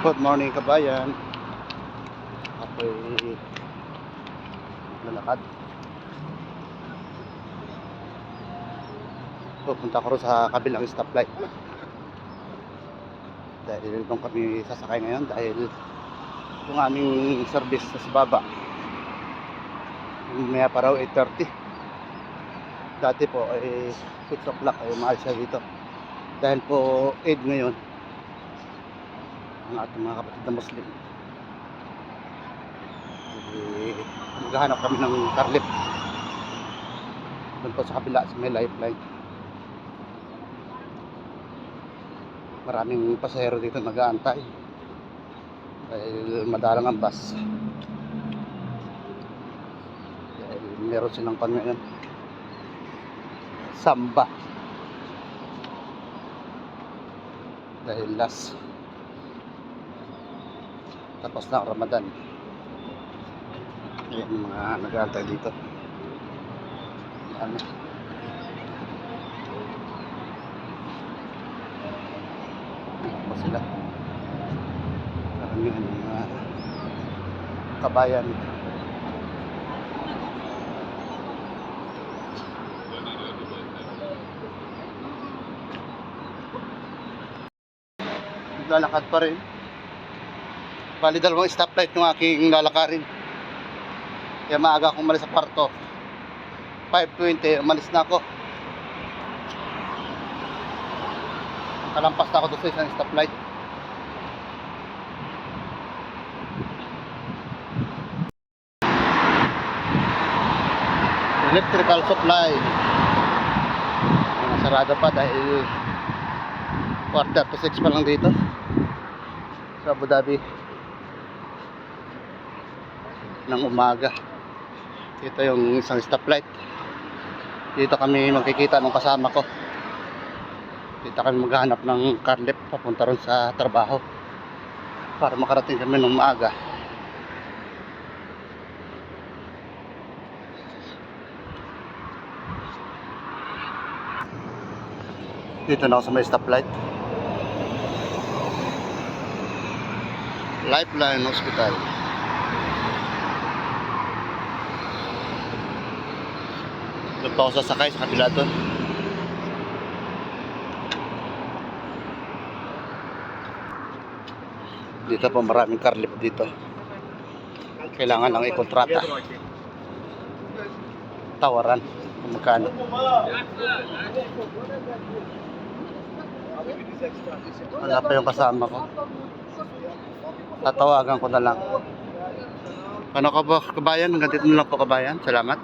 Good morning kabayan. Ako'y lalakad. Pupunta ko sa kabilang stoplight. Dahil doon kami sasakay ngayon dahil yung aming service sa baba. Maya pa raw 8:30. Dati po ay 6 o'clock ay umalis siya dito. Dahil po 8 ngayon ang ating mga kapatid na Muslim. Maghahanap kami ng car lift doon po sa kabila sa may lifeline. Maraming pasahero dito nag-aantay dahil madalang ang bus. Dahil meron silang ngayon samba dahil last tapos na ang Ramadan. Ayan yung mga nag-aantay dito. Ayan. Ayan po sila. Karamihan yung mga kabayan. Naglalakad pa rin. Bali dalawang stoplight yung aking lalakarin. Kaya maaga akong umalis sa kwarto. 5:20 umalis na ako. Kalampas na ako doon sa isang stoplight. Electrical supply. Sarado pa dahil 5:45 pa lang dito sa Abu Dhabi ng umaga. Ito yung isang stoplight. Dito kami magkikita ng kasama ko. Dito kami maghahanap ng car lift papunta ron sa trabaho para makarating kami ng maaga. Dito na ako sa may stoplight. Lifeline Hospital. Doon pa ako sasakay sa kabila doon. Dito po maraming car lift dito. Kailangan lang ikontrata. Tawaran kung magkano. Wala pa yung kasama ko. Tatawagan ko na lang. Ano ka ba kabayan? Hanggang dito na lang po kabayan. Salamat.